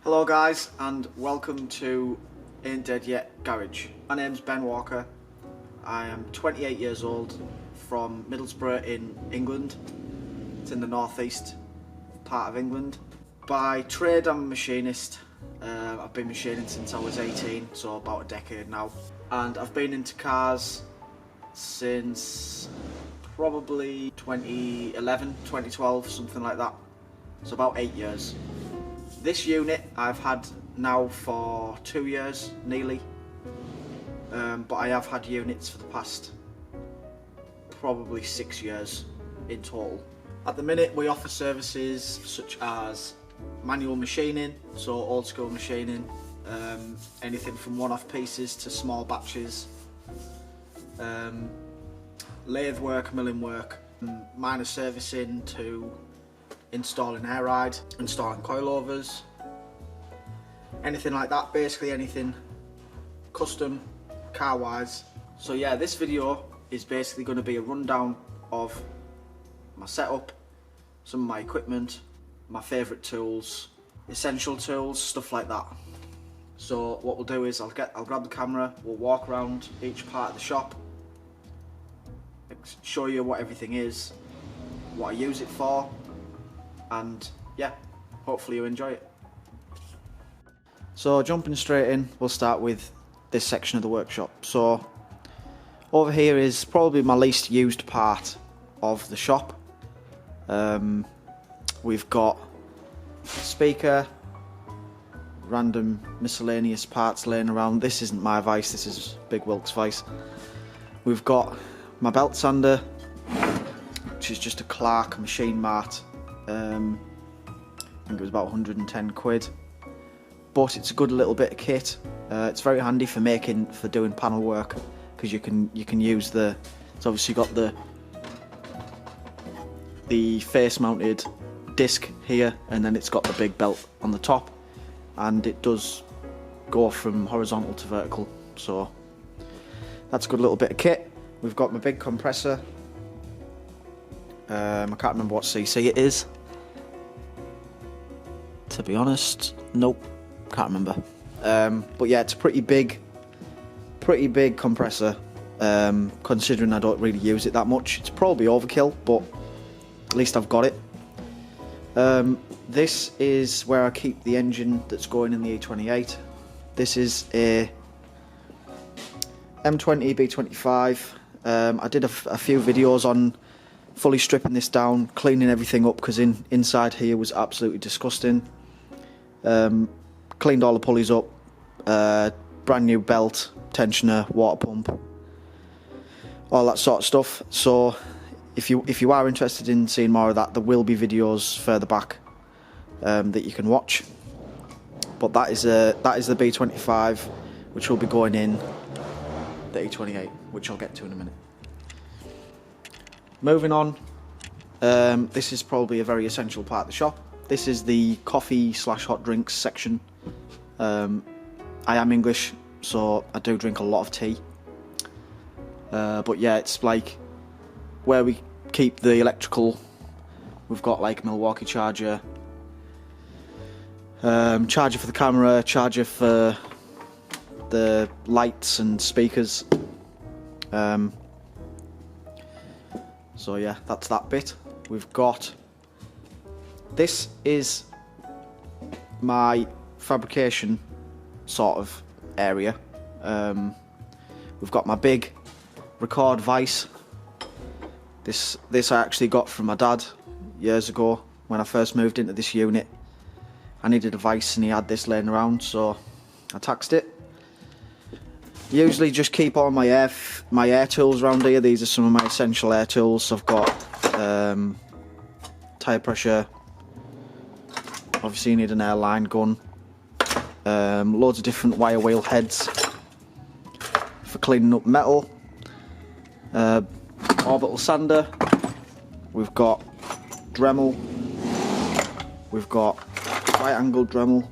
Hello guys, and welcome to Ain't Dead Yet Garage. My name's Ben Walker. I am 28 years old from Middlesbrough in England. It's in the northeast part of England. By trade I'm a machinist. I've been machining since I was 18, so about a decade now. And I've been into cars since probably 2011, 2012, something like that. So about 8 years. This unit I've had now for 2 years, nearly, but I have had units for the past probably 6 years in total. At the minute we offer services such as manual machining, so old school machining, anything from one-off pieces to small batches, lathe work, milling work, minor servicing to installing air ride, installing coilovers, anything like that, basically anything custom car wise. So yeah, this video is basically going to be a rundown of my setup, some of my equipment, my favourite tools, essential tools, stuff like that. So what we'll do is I'll grab the camera, we'll walk around each part of the shop, show you what everything is, what I use it for, and yeah, hopefully you enjoy it. So jumping straight in, we'll start with this section of the workshop. So over here is probably my least used part of the shop. We've got speaker, random miscellaneous parts laying around. This isn't my Vise, this is Big Wilk's Vise. We've got my belt sander, which is just a Clark machine mart. I think it was about 110 quid, but it's a good little bit of kit. It's very handy for doing panel work, because you can use it's obviously got the face mounted disc here, and then it's got the big belt on the top, and it does go from horizontal to vertical, so that's a good little bit of kit. We've got my big compressor. I can't remember what cc it is, to be honest. Nope, can't remember. But yeah, it's a pretty big compressor. Considering I don't really use it that much, it's probably overkill, but at least I've got it. This is where I keep the engine that's going in the E28. This is a M20 B25. I did a few videos on fully stripping this down, cleaning everything up, because inside here was absolutely disgusting. Cleaned all the pulleys up, brand new belt, tensioner, water pump, all that sort of stuff. So if you are interested in seeing more of that, there will be videos further back that you can watch. But that is the B25, which will be going in the E28, which I'll get to in a minute. Moving on, this is probably a very essential part of the shop. This is the coffee / hot drinks section. I am English, so I do drink a lot of tea. But yeah, it's like where we keep the electrical. We've got like Milwaukee charger, charger for the camera, charger for the lights and speakers. So yeah, that's that bit. We've got, this is my fabrication sort of area. We've got my big record Vise. This I actually got from my dad years ago when I first moved into this unit. I needed a Vise and he had this laying around, so I taxed it. Usually just keep all my air tools around here. These are some of my essential air tools. I've got tyre pressure, obviously you need an airline gun, loads of different wire wheel heads for cleaning up metal, orbital sander, we've got Dremel, we've got right angle Dremel,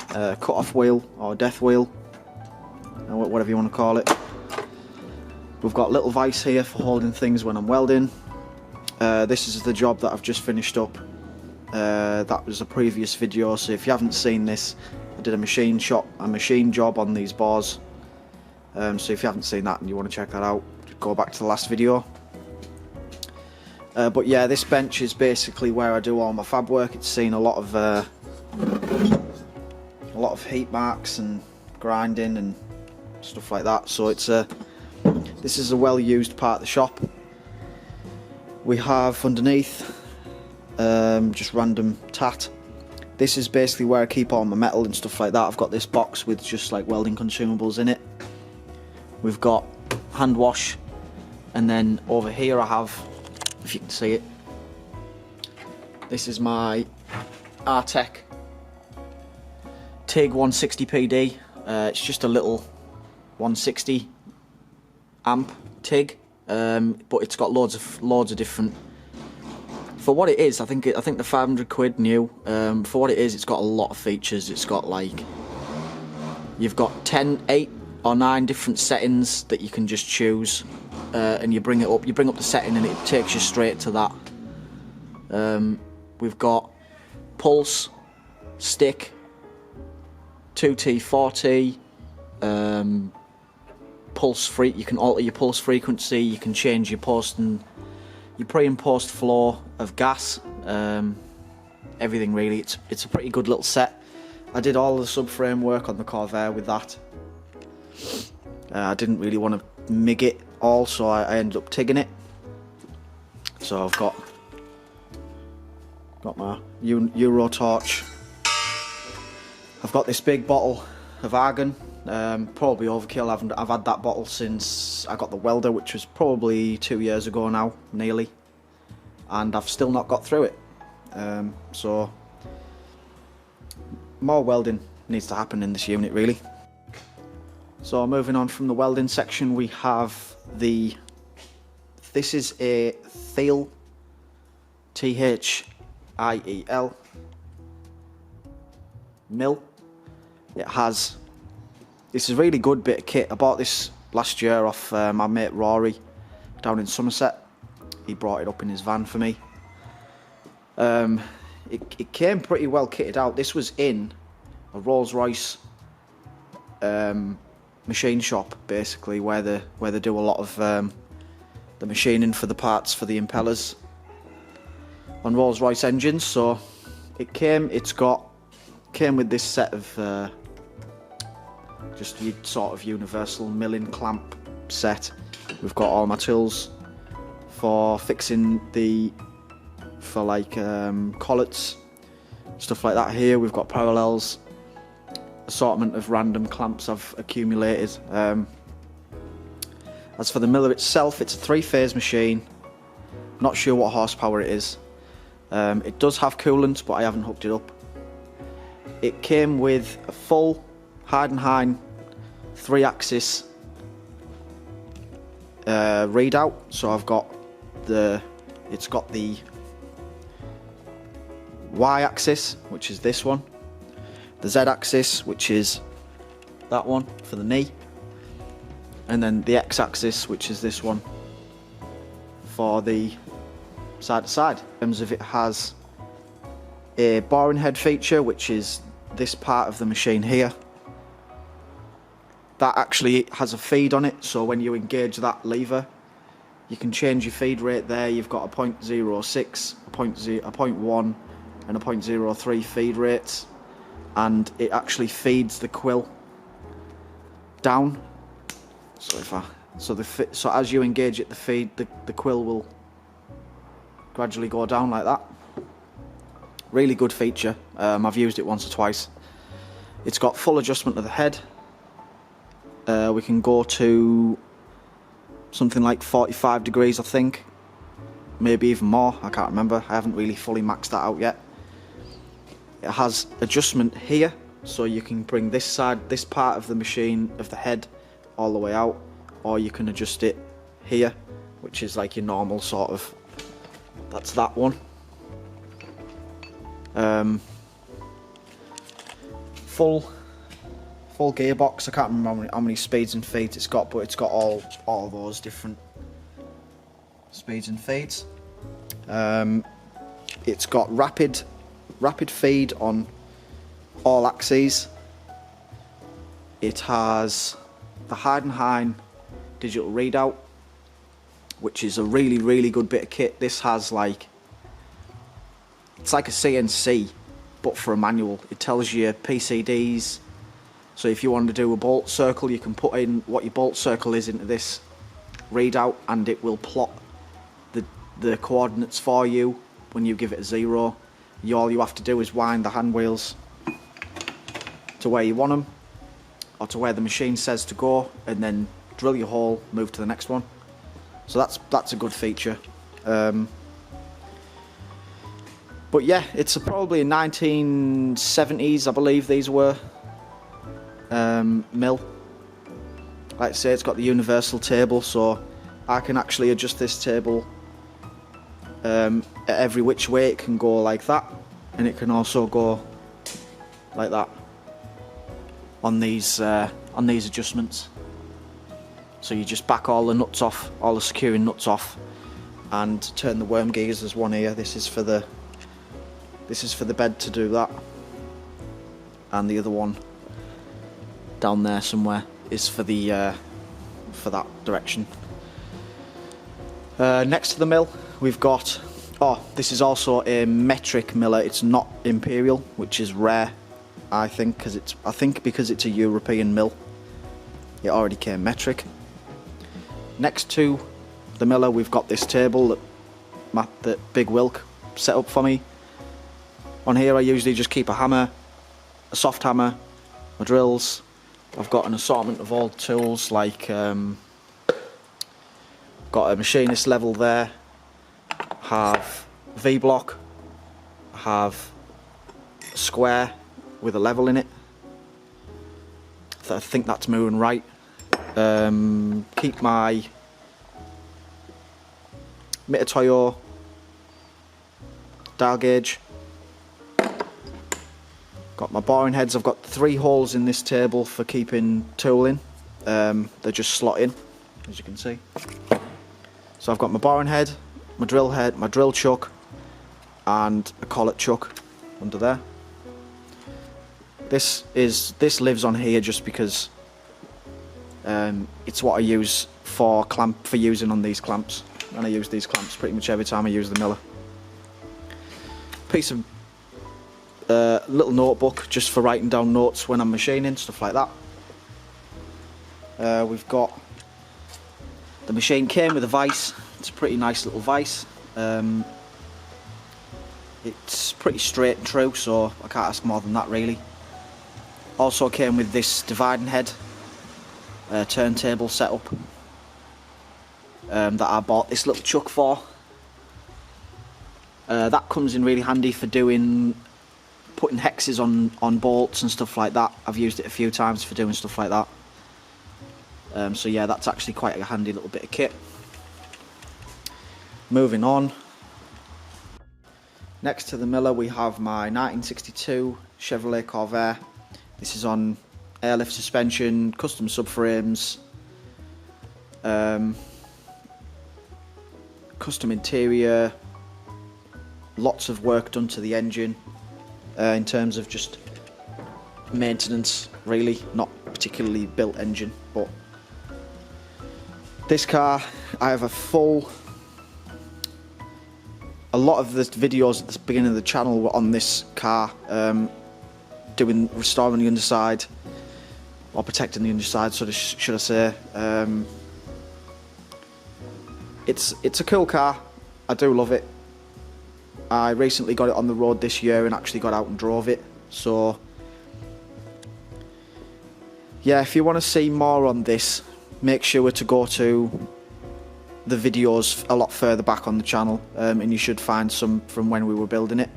cut off wheel or death wheel, whatever you want to call it. We've got little vise here for holding things when I'm welding. This is the job that I've just finished up that was a previous video, so if you haven't seen this, I did a machine job on these bars. So if you haven't seen that and you want to check that out, go back to the last video. But yeah, this bench is basically where I do all my fab work. It's seen a lot of heat marks and grinding and stuff like that. So this is a well-used part of the shop. We have underneath just random tat. This is basically where I keep all my metal and stuff like that. I've got this box with just like welding consumables in it. We've got hand wash, and then over here I have, if you can see it, this is my Artec TIG 160 PD. It's just a little 160 amp TIG, but it's got loads of different. For what it is, I think the 500 quid new. For what it is, it's got a lot of features. It's got like, you've got 8 or 9 different settings that you can just choose, and you bring up the setting and it takes you straight to that. We've got pulse, stick, 2T, 4T, pulse free. You can alter your pulse frequency. You can change your pre and post flow of gas. Everything really. It's a pretty good little set. I did all the subframe work on the Corvair with that. I didn't really want to MIG it all, so I ended up TIGging it. So I've got my Euro torch. I've got this big bottle of argon. Probably overkill. I've had that bottle since I got the welder, which was probably 2 years ago now, nearly, and I've still not got through it. So more welding needs to happen in this unit, really. So moving on from the welding section, we have this is a Thiel, Thiel mill. This is a really good bit of kit. I bought this last year off my mate Rory down in Somerset. He brought it up in his van for me. It came pretty well kitted out. This was in a Rolls-Royce machine shop, basically, where they do a lot of the machining for the parts for the impellers on Rolls-Royce engines. So it came with this set of just your sort of universal milling clamp set. We've got all my tools for fixing for like collets, stuff like that here. We've got parallels, assortment of random clamps I've accumulated. As for the miller itself, it's a 3-phase machine. Not sure what horsepower it is. It does have coolant, but I haven't hooked it up. It came with a full Heidenhain 3-axis readout. So it's got the Y-axis, which is this one, the Z-axis, which is that one for the knee, and then the X-axis, which is this one for the side to side. In terms of, it has a boring head feature, which is this part of the machine here. That actually has a feed on it, so when you engage that lever, you can change your feed rate there. You've got a 0.06, a 0.1 and a 0.03 feed rates, and it actually feeds the quill down. So as you engage it, the quill will gradually go down like that. Really good feature. I've used it once or twice. It's got full adjustment of the head. We can go to something like 45 degrees, I think, maybe even more. I can't remember. I haven't really fully maxed that out yet. It has adjustment here, so you can bring this part of the machine, of the head, all the way out, or you can adjust it here, which is like your normal sort of, that's that one. Full gearbox. I can't remember how many speeds and feeds it's got, but it's got all those different speeds and feeds. It's got rapid rapid feed on all axes. It has the Heidenhain digital readout, which is a really good bit of kit. This has like, it's like a CNC but for a manual. It tells you PCDs, so if you want to do a bolt circle, you can put in what your bolt circle is into this readout and it will plot the coordinates for you when you give it a 0. All you have to do is wind the hand wheels to where you want them, or to where the machine says to go, and then drill your hole, move to the next one. So that's a good feature. But yeah, it's probably a 1970s, I believe these were, mill. Like I say, it's got the universal table, so I can actually adjust this table every which way. It can go like that, and it can also go like that on these adjustments. So you just back all the nuts off, all the securing nuts off, and turn the worm gears. There's one here. This is for the bed to do that, and the other one down there somewhere is for the for that direction. Next to the mill, we've got, this is also a metric miller. It's not imperial, which is rare, I think, because it's a European mill. It already came metric. Next to the miller, we've got this table that Big Wilk set up for me. On here, I usually just keep a hammer, a soft hammer, my drills. I've got an assortment of old tools, like got a machinist level there, have V-block, have a square with a level in it. I think that's moving right. Keep my Mitutoyo dial gauge. Got my boring heads. I've got 3 holes in this table for keeping tool in. They just slot in, as you can see. So I've got my boring head, my drill chuck, and a collet chuck under there. This lives on here just because it's what I use for using on these clamps, and I use these clamps pretty much every time I use the miller. Piece of little notebook just for writing down notes when I'm machining, stuff like that. We've got the machine came with a vise. It's a pretty nice little vise. It's pretty straight and true, so I can't ask more than that really. Also came with this dividing head turntable setup that I bought this little chuck for. That comes in really handy for putting hexes on bolts and stuff like that. I've used it a few times for doing stuff like that. So yeah, that's actually quite a handy little bit of kit. Moving on. Next to the miller, we have my 1962 Chevrolet Corvair. This is on airlift suspension, custom subframes, custom interior, lots of work done to the engine in terms of just maintenance, really, not particularly built engine. But this car, I have a lot of the videos at the beginning of the channel were on this car, restoring the underside, or protecting the underside, should I say. It's a cool car. I do love it. I recently got it on the road this year and actually got out and drove it. So yeah, if you want to see more on this, make sure to go to the videos a lot further back on the channel, and you should find some from when we were building it.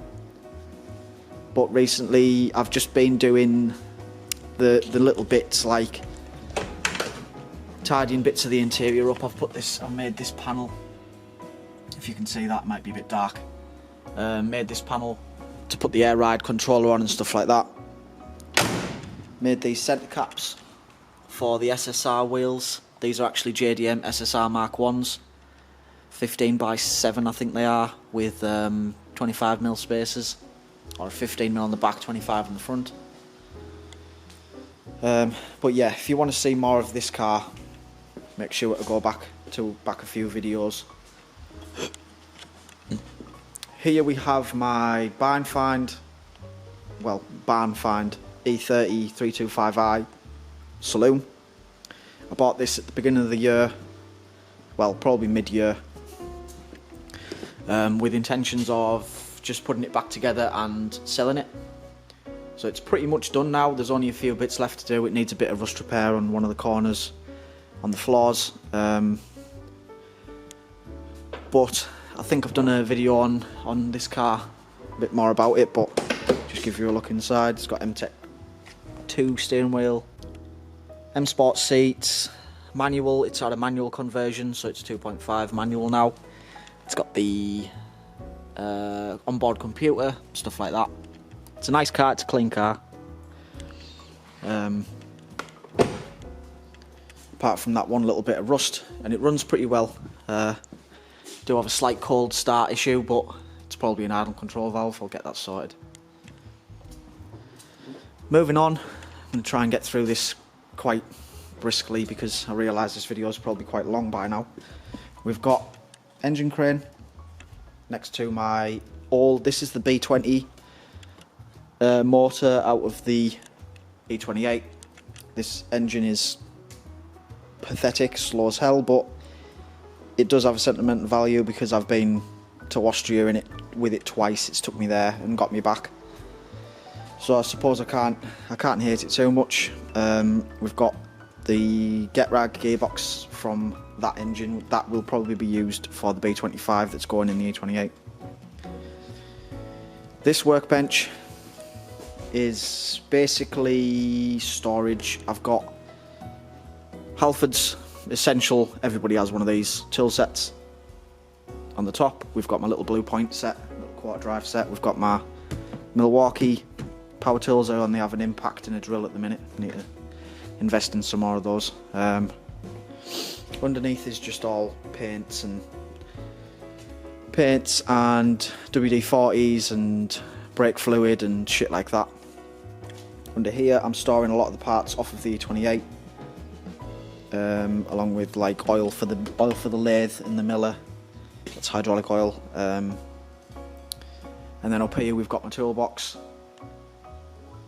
But recently I've just been doing the little bits, like tidying bits of the interior up. I've made this panel, if you can see that, it might be a bit dark. Made this panel to put the air ride controller on and stuff like that. Made these centre caps for the SSR wheels. These are actually JDM SSR Mark 1s, 15 by 7 I think they are, with 25mm spacers. or a 15mm on the back, 25 on the front. But yeah, if you want to see more of this car, make sure to go back a few videos. Here we have my barn find E30 325i Saloon. I bought this at the beginning of the year, well, probably mid-year, with intentions of just putting it back together and selling it. So it's pretty much done now. There's only a few bits left to do. It needs a bit of rust repair on one of the corners, on the floors. But I think I've done a video on this car, a bit more about it, but just give you a look inside. It's got M-Tech 2 steering wheel, M Sport seats, manual. It's had a manual conversion, so it's 2.5 manual now. It's got the onboard computer, stuff like that. It's a nice car, it's a clean car. Apart from that one little bit of rust, and it runs pretty well. Do have a slight cold start issue, but it's probably an idle control valve. I'll get that sorted. Moving on, I'm going to try and get through this quite briskly because I realise this video is probably quite long by now. We've got engine crane next to my this is the B20 motor out of the E28. This engine is pathetic, slow as hell, but it does have a sentimental value because I've been to Austria with it twice. It's took me there and got me back. So I suppose I can't hate it too much. We've got the Getrag gearbox from that engine. That will probably be used for the B25 that's going in the E28. This workbench is basically storage. I've got Halford's essential, everybody has one of these tool sets. On the top we've got my little Blue Point set, little quarter drive set. We've got my Milwaukee power tools. I only have an impact and a drill at the minute. I need to invest in some more of those. Underneath is just all paints and WD-40s and brake fluid and shit like that. Under here I'm storing a lot of the parts off of the E28, along with like oil for the lathe and the miller. That's hydraulic oil. And then up here we've got my toolbox.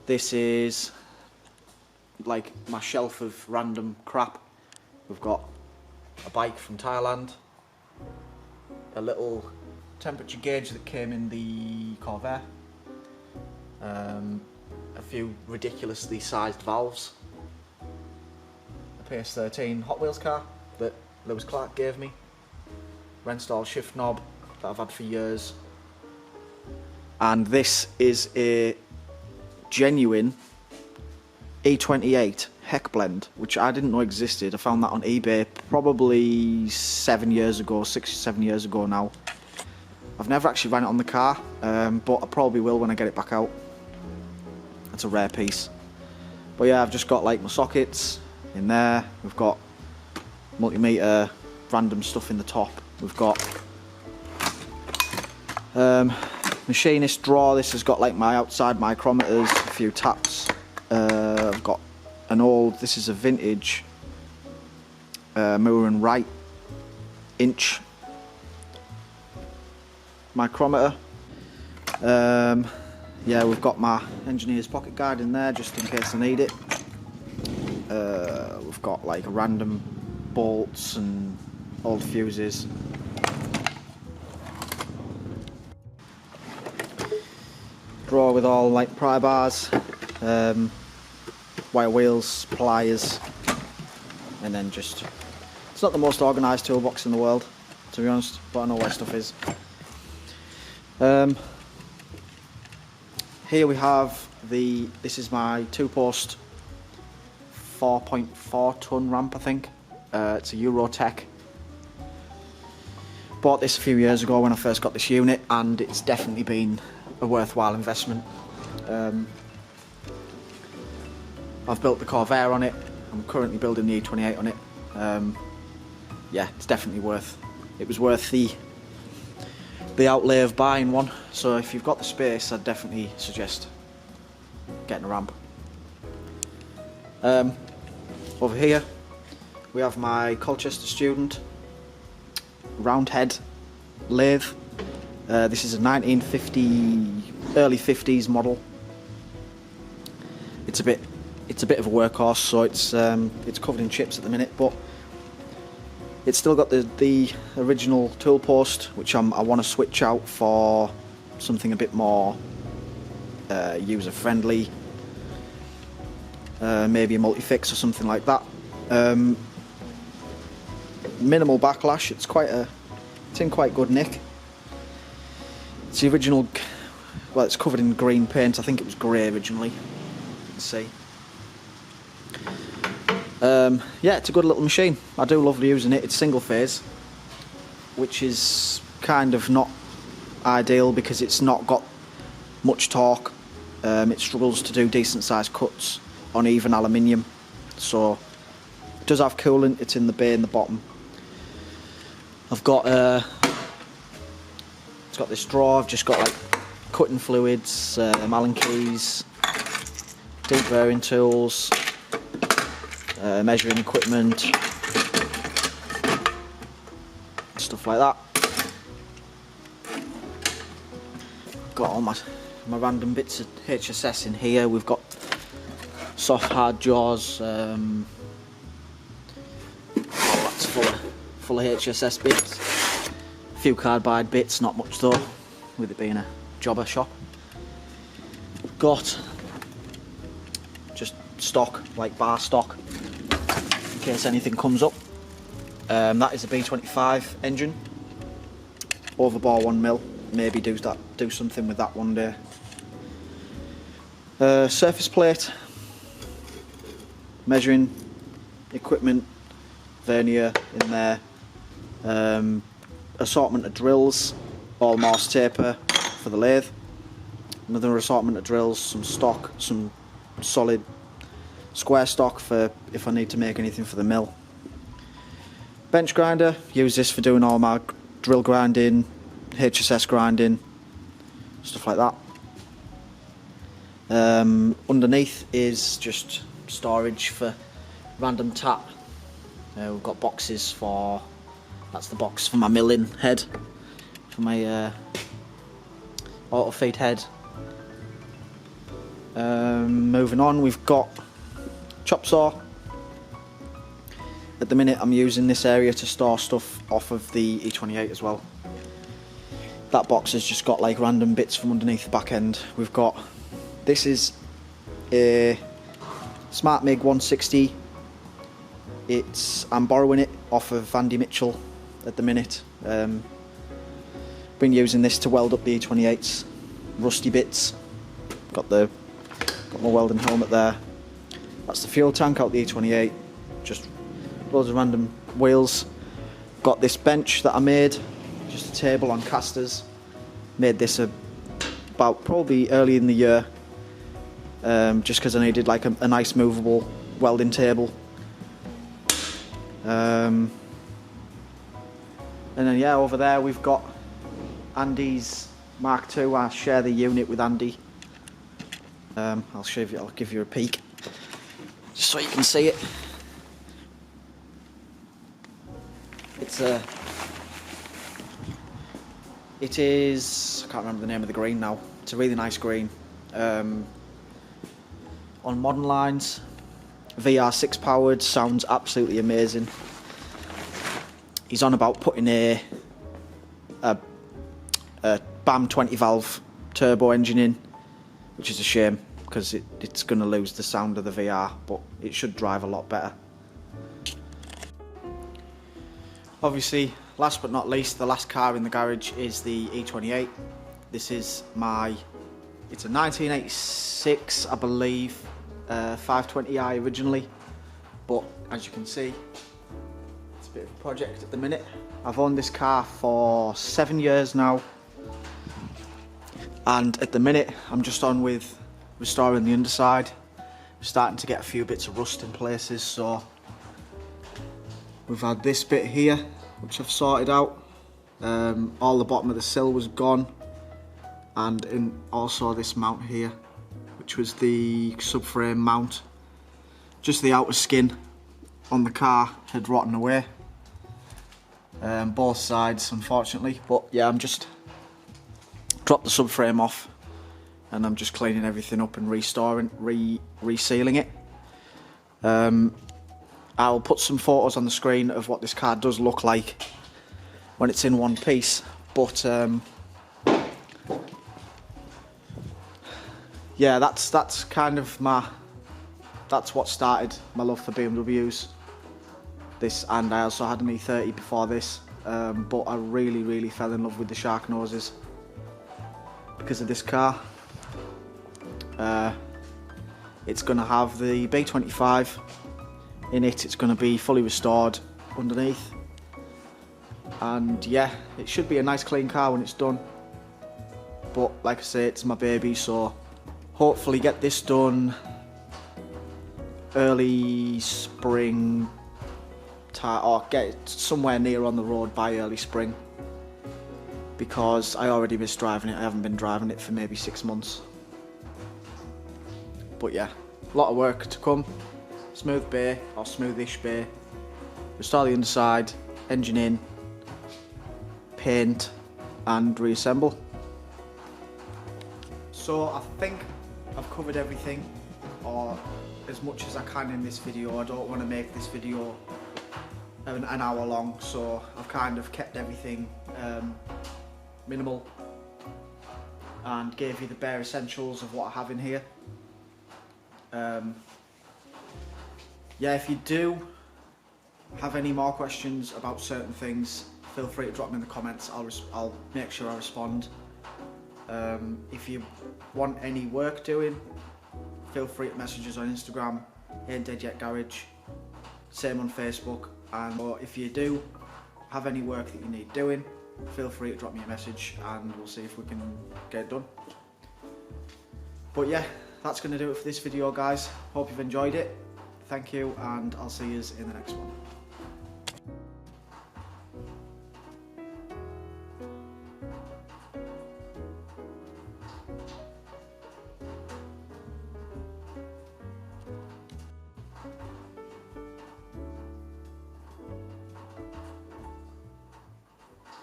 This is like my shelf of random crap. We've got a bike from Thailand, a little temperature gauge that came in the Corvair, a few ridiculously sized valves, a PS13 Hot Wheels car that Lewis Clark gave me, Renstall shift knob that I've had for years, and this is a genuine E28 heck blend, which I didn't know existed. I found that on eBay probably 7 years ago, 6 or 7 years ago now. I've never actually ran it on the car, but I probably will when I get it back out. It's a rare piece. But yeah, I've just got like my sockets in there. We've got multimeter, random stuff in the top. We've got machinist drawer. This has got like my outside micrometers, a few taps. I've got this is a vintage Moore and Wright inch micrometer. Yeah, we've got my engineer's pocket guide in there just in case I need it. We've got like random bolts and old fuses. Drawer with all like pry bars, wire wheels, pliers, and then just, it's not the most organised toolbox in the world, to be honest, but I know where stuff is. Here we have this is my 2-post 4.4 ton ramp, I think. It's a Eurotech. Bought this a few years ago when I first got this unit, and it's definitely been a worthwhile investment. I've built the Corvair on it. I'm currently building the E28 on it. Yeah, it's definitely worth. It was worth the the outlay of buying one. So if you've got the space, I'd definitely suggest getting a ramp. Over here we have my Colchester Student round head lathe. This is a 1950, early 50s model. It's a bit of a workhorse, so it's covered in chips at the minute, but it's still got the original tool post, which I want to switch out for something a bit more user friendly, maybe a multi-fix or something like that. Minimal backlash. It's in quite good nick. It's the original. Well, it's covered in green paint. I think it was grey originally. Let's see. Yeah, it's a good little machine. I do love using it. It's single phase, which is kind of not ideal because it's not got much torque. It struggles to do decent sized cuts on even aluminium. So it does have coolant. It's in the bay in the bottom. I've got it's got this drawer. I've just got like cutting fluids, Allen keys, deep bearing tools, measuring equipment, stuff like that. Got all my random bits of HSS in here. We've got soft hard jaws. That's full of HSS bits. A few carbide bits, not much though, with it being a jobber shop. Got just stock, like bar stock, in case anything comes up. That is a B25 engine, overbore 1mm. Maybe do something with that one day. Surface plate, measuring equipment, vernier in there, assortment of drills, all Morse taper for the lathe, another assortment of drills, some stock, some solid square stock for if I need to make anything for the mill. Bench grinder, use this for doing all my drill grinding, HSS grinding, stuff like that. Underneath is just storage for random tap. We've got boxes for, that's the box for my milling head, for my auto feed head. Moving on, we've got chop saw. At the minute I'm using this area to store stuff off of the E28 as well. That box has just got like random bits from underneath the back end. We've got, this is a Smart MIG 160. I'm borrowing it off of Andy Mitchell at the minute. Been using this to weld up the E28's rusty bits. Got my welding helmet there. That's the fuel tank out the E28. Just loads of random wheels. Got this bench that I made, just a table on casters. Made this about probably early in the year, just because I needed like a nice movable welding table. And then yeah, over there we've got Andy's Mark II. I share the unit with Andy. I'll give you a peek, just so you can see it. It is, I can't remember the name of the green now. It's a really nice green. On modern lines, VR6 powered, sounds absolutely amazing. He's on about putting a BAM 20 valve turbo engine in, which is a shame because it's going to lose the sound of the VR, but it should drive a lot better. Obviously, last but not least, the last car in the garage is the E28. This is it's a 1986, I believe, 520i originally, but as you can see, it's a bit of a project at the minute. I've owned this car for 7 years now, and at the minute I'm just on with restoring the underside. I'm starting to get a few bits of rust in places, so we've had this bit here which I've sorted out. All the bottom of the sill was gone, and also this mount here, which was the subframe mount. Just the outer skin on the car had rotten away, both sides unfortunately, but yeah, I'm just dropped the subframe off and I'm just cleaning everything up and resealing it. I'll put some photos on the screen of what this car does look like when it's in one piece, but yeah, that's kind of that's what started my love for BMWs. This, and I also had an E30 before this, but I really fell in love with the shark noses because of this car. It's going to have the B25 in it. It's going to be fully restored underneath, and yeah, it should be a nice clean car when it's done. But like I say, it's my baby, so hopefully get this done early spring, or get it somewhere near on the road by early spring, because I already miss driving it. I haven't been driving it for maybe 6 months. But yeah, a lot of work to come. Smooth bay, or smoothish bay, restore the underside, engine in, paint and reassemble. So I think I've covered everything, or as much as I can in this video. I don't want to make this video an hour long, so I've kind of kept everything minimal and gave you the bare essentials of what I have in here. Yeah, if you do have any more questions about certain things, feel free to drop them in the comments. I'll make sure I respond. If you want any work doing, feel free to message us on Instagram, Ain't Dead Yet Garage, same on Facebook. And or if you do have any work that you need doing, feel free to drop me a message and we'll see if we can get it done. But yeah, that's going to do it for this video, guys. Hope you've enjoyed it. Thank you, and I'll see you in the next one.